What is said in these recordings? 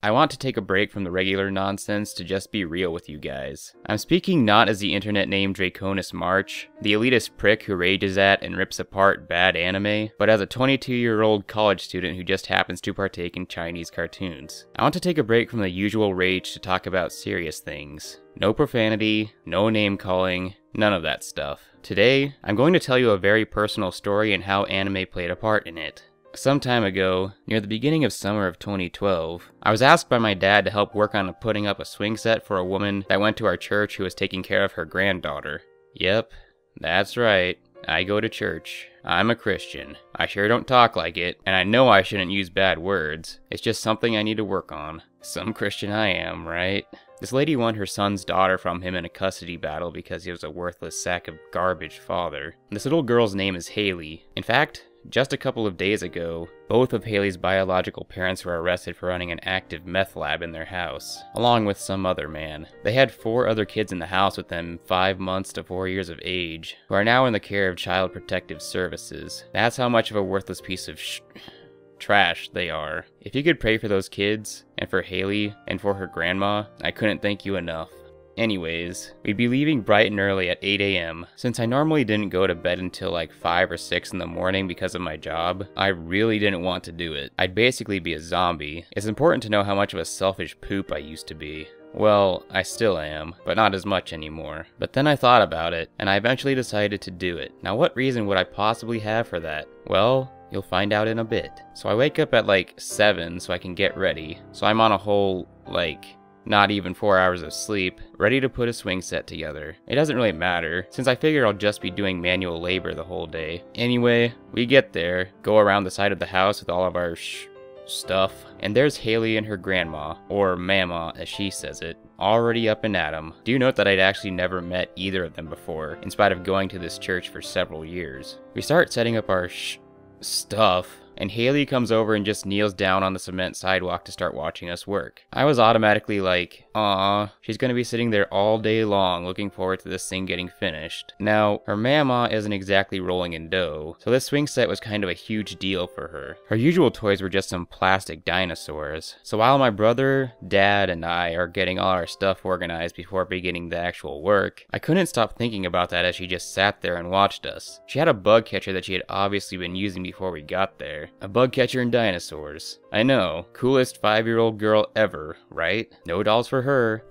I want to take a break from the regular nonsense to just be real with you guys. I'm speaking not as the internet name Draconis March, the elitist prick who rages at and rips apart bad anime, but as a 22-year-old college student who just happens to partake in Chinese cartoons. I want to take a break from the usual rage to talk about serious things. No profanity, no name calling, none of that stuff. Today, I'm going to tell you a very personal story and how anime played a part in it. Some time ago, near the beginning of summer of 2012, I was asked by my dad to help work on putting up a swing set for a woman that went to our church who was taking care of her granddaughter. Yep, that's right, I go to church. I'm a Christian. I sure don't talk like it, and I know I shouldn't use bad words. It's just something I need to work on. Some Christian I am, right? This lady won her son's daughter from him in a custody battle because he was a worthless sack of garbage father. This little girl's name is Haley. In fact, just a couple of days ago, both of Haley's biological parents were arrested for running an active meth lab in their house, along with some other man. They had 4 other kids in the house with them 5 months to 4 years of age, who are now in the care of Child Protective Services. That's how much of a worthless piece of trash they are. If you could pray for those kids, and for Haley, and for her grandma, I couldn't thank you enough. Anyways, we'd be leaving bright and early at 8 a.m. Since I normally didn't go to bed until like 5 or 6 in the morning because of my job, I really didn't want to do it. I'd basically be a zombie. It's important to know how much of a selfish poop I used to be. Well, I still am, but not as much anymore. But then I thought about it, and I eventually decided to do it. Now what reason would I possibly have for that? Well, you'll find out in a bit. So I wake up at like 7 so I can get ready. So I'm on a whole, not even 4 hours of sleep, ready to put a swing set together. It doesn't really matter, since I figure I'll just be doing manual labor the whole day. Anyway, we get there, go around the side of the house with all of our stuff, and there's Haley and her grandma, or mama as she says it, already up and at 'em. Do note that I'd actually never met either of them before, in spite of going to this church for several years. We start setting up our stuff, and Haley comes over and just kneels down on the cement sidewalk to start watching us work. I was automatically like, aw, she's gonna be sitting there all day long looking forward to this thing getting finished. Now, her mama isn't exactly rolling in dough, so this swing set was kind of a huge deal for her. Her usual toys were just some plastic dinosaurs. So while my brother, dad, and I are getting all our stuff organized before beginning the actual work, I couldn't stop thinking about that as she just sat there and watched us. She had a bug catcher that she had obviously been using before we got there. A bug catcher and dinosaurs. I know, coolest 5-year-old girl ever, right? No dolls for her.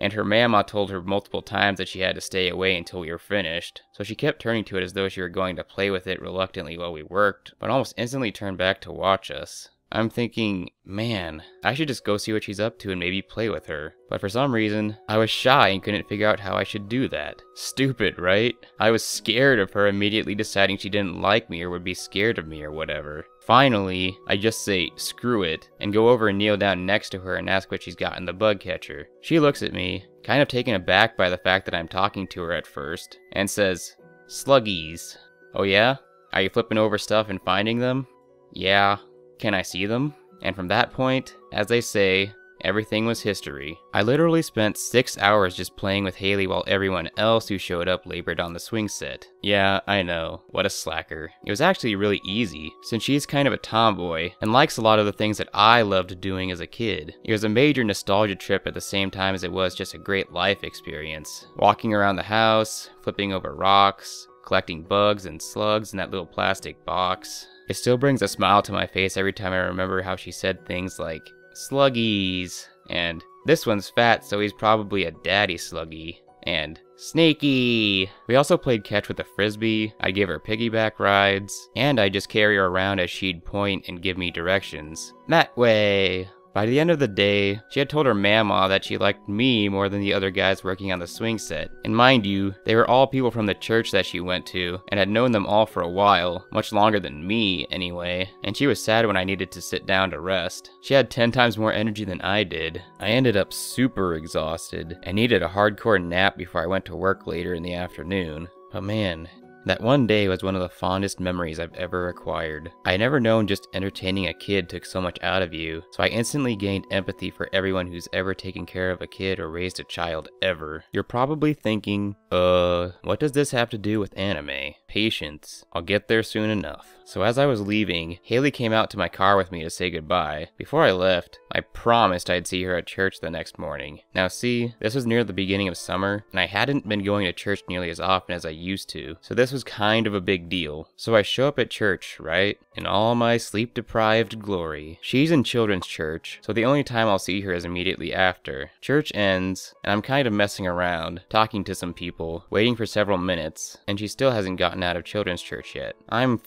And her mama told her multiple times that she had to stay away until we were finished, so she kept turning to it as though she were going to play with it reluctantly while we worked, but almost instantly turned back to watch us. I'm thinking, man, I should just go see what she's up to and maybe play with her. But for some reason, I was shy and couldn't figure out how I should do that. Stupid, right? I was scared of her immediately deciding she didn't like me or would be scared of me or whatever. Finally, I just say, screw it, and go over and kneel down next to her and ask what she's got in the bug catcher. She looks at me, kind of taken aback by the fact that I'm talking to her at first, and says, "Sluggies." Oh yeah? Are you flipping over stuff and finding them? Yeah. Can I see them? And from that point, as they say, everything was history. I literally spent 6 hours just playing with Haley while everyone else who showed up labored on the swing set. Yeah, I know, what a slacker. It was actually really easy, since she's kind of a tomboy, and likes a lot of the things that I loved doing as a kid. It was a major nostalgia trip at the same time as it was just a great life experience. Walking around the house, flipping over rocks, collecting bugs and slugs in that little plastic box. It still brings a smile to my face every time I remember how she said things like, "Sluggies," and "This one's fat, so he's probably a daddy sluggy," and "Snaky." We also played catch with a frisbee, I gave her piggyback rides, and I just carry her around as she'd point and give me directions. That way. By the end of the day, she had told her mama that she liked me more than the other guys working on the swing set. And mind you, they were all people from the church that she went to, and had known them all for a while, much longer than me, anyway. And she was sad when I needed to sit down to rest. She had 10 times more energy than I did. I ended up super exhausted, and needed a hardcore nap before I went to work later in the afternoon. But man, That one day was one of the fondest memories I've ever acquired. I had never known just entertaining a kid took so much out of you, so I instantly gained empathy for everyone who's ever taken care of a kid or raised a child ever. You're probably thinking, what does this have to do with anime? Patience. I'll get there soon enough. So as I was leaving, Haley came out to my car with me to say goodbye. Before I left, I promised I'd see her at church the next morning. Now see, this was near the beginning of summer, and I hadn't been going to church nearly as often as I used to, so this was kind of a big deal. So I show up at church, right? In all my sleep-deprived glory. She's in children's church, so the only time I'll see her is immediately after. Church ends, and I'm kind of messing around, talking to some people, waiting for several minutes, and she still hasn't gotten out of children's church yet. I'm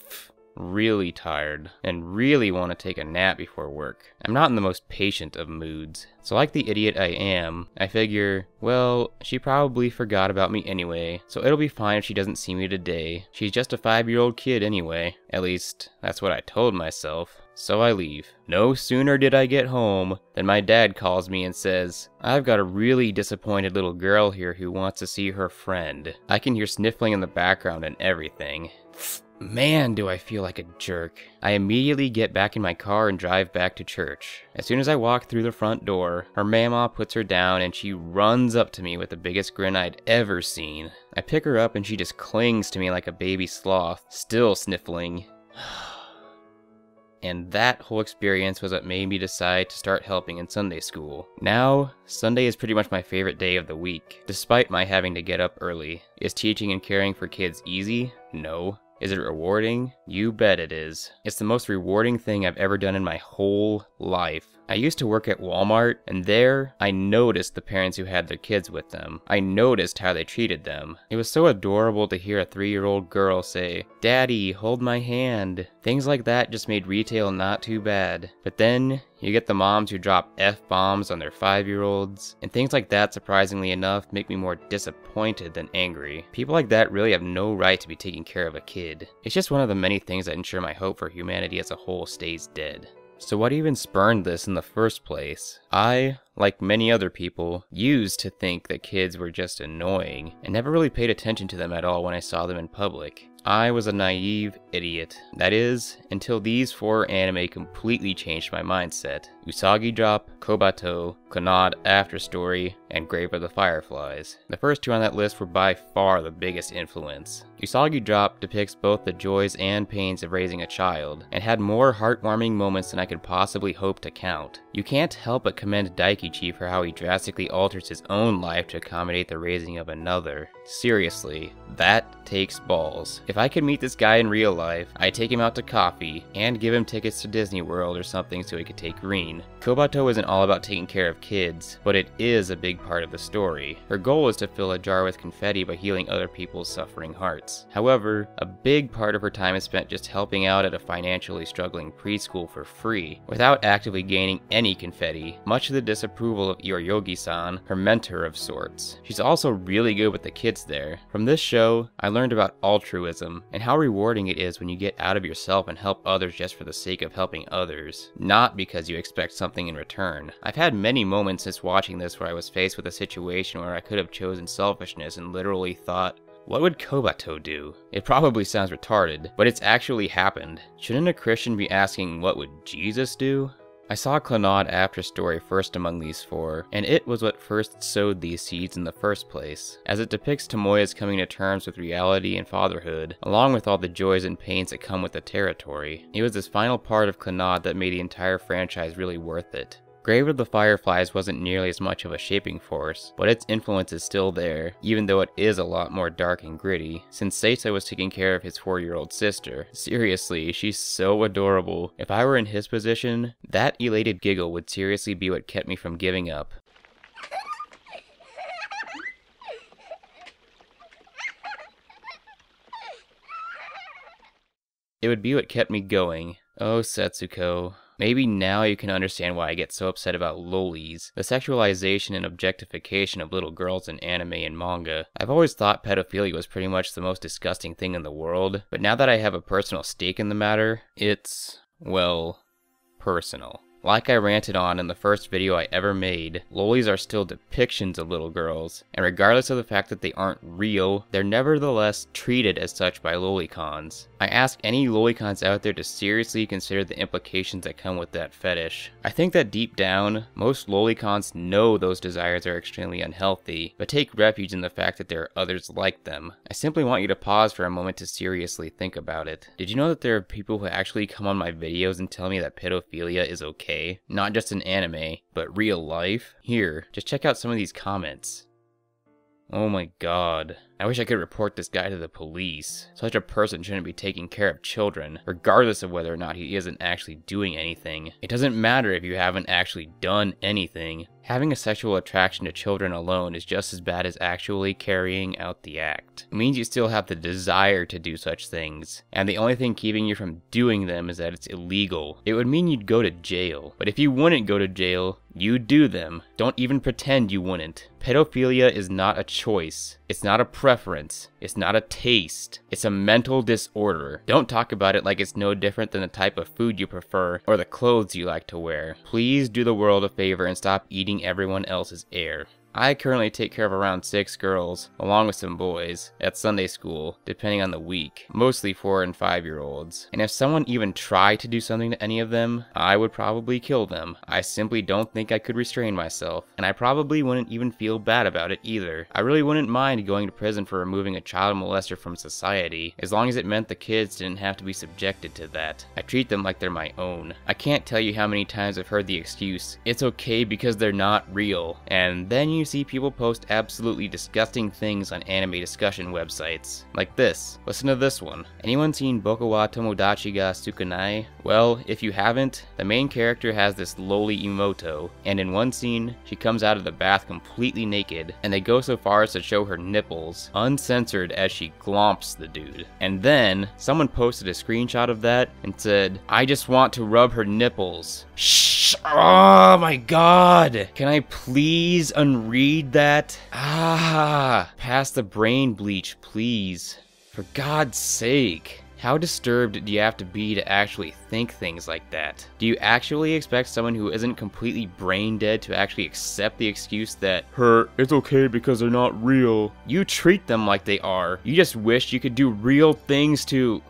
really tired and really want to take a nap before work. I'm not in the most patient of moods. So like the idiot I am, I figure, well, she probably forgot about me anyway, so it'll be fine if she doesn't see me today. She's just a 5-year-old kid anyway. At least, that's what I told myself. So I leave. No sooner did I get home than my dad calls me and says, I've got a really disappointed little girl here who wants to see her friend. I can hear sniffling in the background and everything. Man, do I feel like a jerk. I immediately get back in my car and drive back to church. As soon as I walk through the front door, her mama puts her down and she runs up to me with the biggest grin I'd ever seen. I pick her up and she just clings to me like a baby sloth, still sniffling. And that whole experience was what made me decide to start helping in Sunday school. Now, Sunday is pretty much my favorite day of the week, despite my having to get up early. Is teaching and caring for kids easy? No. Is it rewarding? You bet it is. It's the most rewarding thing I've ever done in my whole life. I used to work at Walmart, and there, I noticed the parents who had their kids with them. I noticed how they treated them. It was so adorable to hear a 3-year-old girl say, "Daddy, hold my hand." Things like that just made retail not too bad. But then, you get the moms who drop F-bombs on their 5-year-olds, and things like that, surprisingly enough, make me more disappointed than angry. People like that really have no right to be taking care of a kid. It's just one of the many things that ensure my hope for humanity as a whole stays dead. So what even spurned this in the first place? I, like many other people, used to think that kids were just annoying, and never really paid attention to them at all when I saw them in public. I was a naive idiot. That is, until these 4 anime completely changed my mindset. Usagi Drop, Kobato, Clannad After Story, and Grave of the Fireflies. The first 2 on that list were by far the biggest influence. Usagi Drop depicts both the joys and pains of raising a child, and had more heartwarming moments than I could possibly hope to count. You can't help but commend Daikichi for how he drastically alters his own life to accommodate the raising of another. Seriously, that takes balls. If I could meet this guy in real life, I'd take him out to coffee, and give him tickets to Disney World or something so he could take Green. Kobato isn't all about taking care of kids, but it is a big part of the story. Her goal is to fill a jar with confetti by healing other people's suffering hearts. However, a big part of her time is spent just helping out at a financially struggling preschool for free, without actively gaining any confetti, much to the disapproval of Iroyogi-san, her mentor of sorts. She's also really good with the kids there. From this show, I learned about altruism, and how rewarding it is when you get out of yourself and help others just for the sake of helping others, not because you expect something in return. I've had many moments since watching this where I was faced with a situation where I could have chosen selfishness and literally thought, what would Kobato do? It probably sounds retarded, but it's actually happened. Shouldn't a Christian be asking, what would Jesus do? I saw Clannad After Story first among these 4, and it was what first sowed these seeds in the first place, as it depicts Tomoya's coming to terms with reality and fatherhood, along with all the joys and pains that come with the territory. It was this final part of Clannad that made the entire franchise really worth it. Grave of the Fireflies wasn't nearly as much of a shaping force, but its influence is still there, even though it is a lot more dark and gritty, since Seita was taking care of his 4-year-old sister. Seriously, she's so adorable. If I were in his position, that elated giggle would seriously be what kept me from giving up. It would be what kept me going. Oh, Setsuko. Maybe now you can understand why I get so upset about lolis, the sexualization and objectification of little girls in anime and manga. I've always thought pedophilia was pretty much the most disgusting thing in the world, but now that I have a personal stake in the matter, it's, well, personal. Like I ranted on in the first video I ever made, lolis are still depictions of little girls, and regardless of the fact that they aren't real, they're nevertheless treated as such by lolicons. I ask any lolicons out there to seriously consider the implications that come with that fetish. I think that deep down, most lolicons know those desires are extremely unhealthy, but take refuge in the fact that there are others like them. I simply want you to pause for a moment to seriously think about it. Did you know that there are people who actually come on my videos and tell me that pedophilia is okay? Not just in anime, but real life? Here, just check out some of these comments. Oh my god. I wish I could report this guy to the police. Such a person shouldn't be taking care of children, regardless of whether or not he isn't actually doing anything. It doesn't matter if you haven't actually done anything. Having a sexual attraction to children alone is just as bad as actually carrying out the act. It means you still have the desire to do such things, and the only thing keeping you from doing them is that it's illegal. It would mean you'd go to jail, but if you wouldn't go to jail, you'd do them. Don't even pretend you wouldn't. Pedophilia is not a choice. It's not a preference. It's not a taste. It's a mental disorder. Don't talk about it like it's no different than the type of food you prefer or the clothes you like to wear. Please do the world a favor and stop eating everyone else's air. I currently take care of around 6 girls, along with some boys, at Sunday school, depending on the week, mostly 4 and 5-year-olds. And if someone even tried to do something to any of them, I would probably kill them. I simply don't think I could restrain myself, and I probably wouldn't even feel bad about it either. I really wouldn't mind going to prison for removing a child molester from society, as long as it meant the kids didn't have to be subjected to that. I treat them like they're my own. I can't tell you how many times I've heard the excuse, "It's okay because they're not real," and then you see people post absolutely disgusting things on anime discussion websites. Like this. Listen to this one. Anyone seen Boku wa Tomodachi ga Sukanai? Well, if you haven't, the main character has this loli Imoto, and in one scene, she comes out of the bath completely naked, and they go so far as to show her nipples, uncensored as she glomps the dude. And then, someone posted a screenshot of that and said, "I just want to rub her nipples." Shh! Oh my god! Can I please unread that? Pass the brain bleach, please. For God's sake. How disturbed do you have to be to actually think things like that? Do you actually expect someone who isn't completely brain dead to actually accept the excuse that, "It's okay because they're not real"? You treat them like they are. You just wish you could do real things to...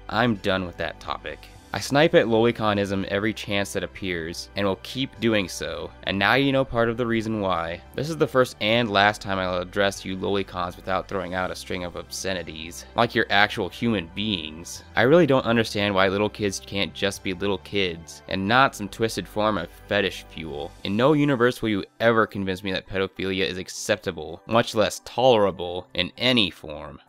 I'm done with that topic. I snipe at loliconism every chance that appears, and will keep doing so, and now you know part of the reason why. This is the first and last time I'll address you lolicons without throwing out a string of obscenities, like you're actual human beings. I really don't understand why little kids can't just be little kids, and not some twisted form of fetish fuel. In no universe will you ever convince me that pedophilia is acceptable, much less tolerable, in any form.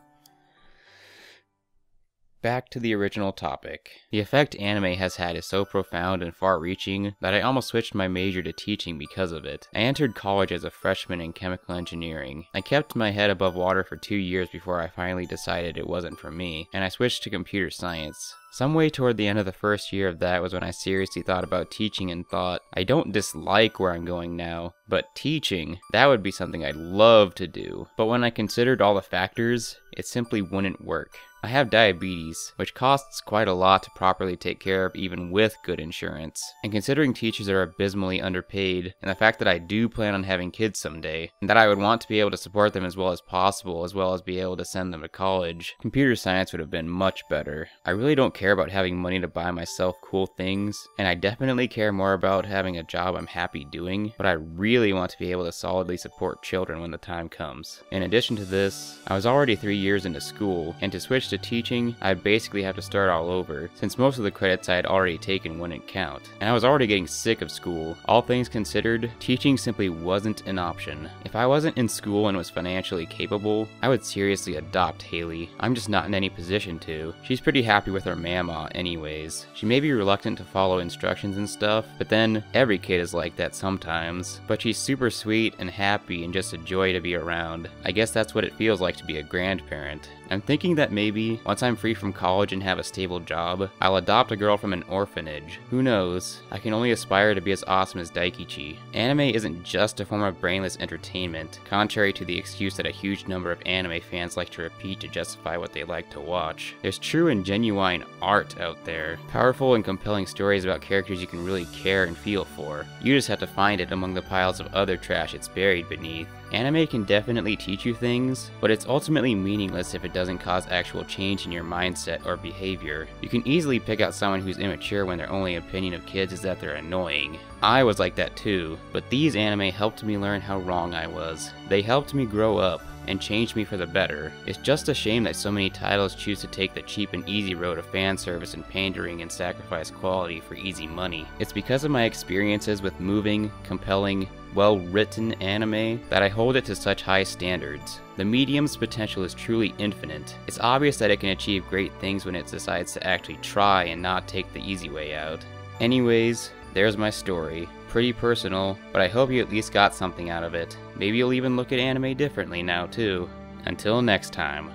Back to the original topic. The effect anime has had is so profound and far-reaching that I almost switched my major to teaching because of it. I entered college as a freshman in chemical engineering. I kept my head above water for 2 years before I finally decided it wasn't for me, and I switched to computer science. Some way toward the end of the first year of that was when I seriously thought about teaching and thought, I don't dislike where I'm going now, but teaching, that would be something I'd love to do. But when I considered all the factors, it simply wouldn't work. I have diabetes, which costs quite a lot to properly take care of even with good insurance. And considering teachers are abysmally underpaid, and the fact that I do plan on having kids someday, and that I would want to be able to support them as well as possible, as well as be able to send them to college, computer science would have been much better. I really don't care about having money to buy myself cool things, and I definitely care more about having a job I'm happy doing, but I really want to be able to solidly support children when the time comes. In addition to this, I was already 3 years into school, and to switch to teaching, I'd basically have to start all over, since most of the credits I had already taken wouldn't count. And I was already getting sick of school. All things considered, teaching simply wasn't an option. If I wasn't in school and was financially capable, I would seriously adopt Haley. I'm just not in any position to. She's pretty happy with her mama anyways. She may be reluctant to follow instructions and stuff, but then every kid is like that sometimes. But she's super sweet and happy and just a joy to be around. I guess that's what it feels like to be a grandparent. I'm thinking that maybe, once I'm free from college and have a stable job, I'll adopt a girl from an orphanage. Who knows? I can only aspire to be as awesome as Daikichi. Anime isn't just a form of brainless entertainment, contrary to the excuse that a huge number of anime fans like to repeat to justify what they like to watch. There's true and genuine art out there. Powerful and compelling stories about characters you can really care and feel for. You just have to find it among the piles of other trash it's buried beneath. Anime can definitely teach you things, but it's ultimately meaningless if it doesn't cause actual change in your mindset or behavior. You can easily pick out someone who's immature when their only opinion of kids is that they're annoying. I was like that too, but these anime helped me learn how wrong I was. They helped me grow up and changed me for the better. It's just a shame that so many titles choose to take the cheap and easy road of fan service and pandering and sacrifice quality for easy money. It's because of my experiences with moving, compelling, well-written anime that I hold it to such high standards. The medium's potential is truly infinite. It's obvious that it can achieve great things when it decides to actually try and not take the easy way out. Anyways, there's my story. Pretty personal, but I hope you at least got something out of it. Maybe you'll even look at anime differently now too. Until next time.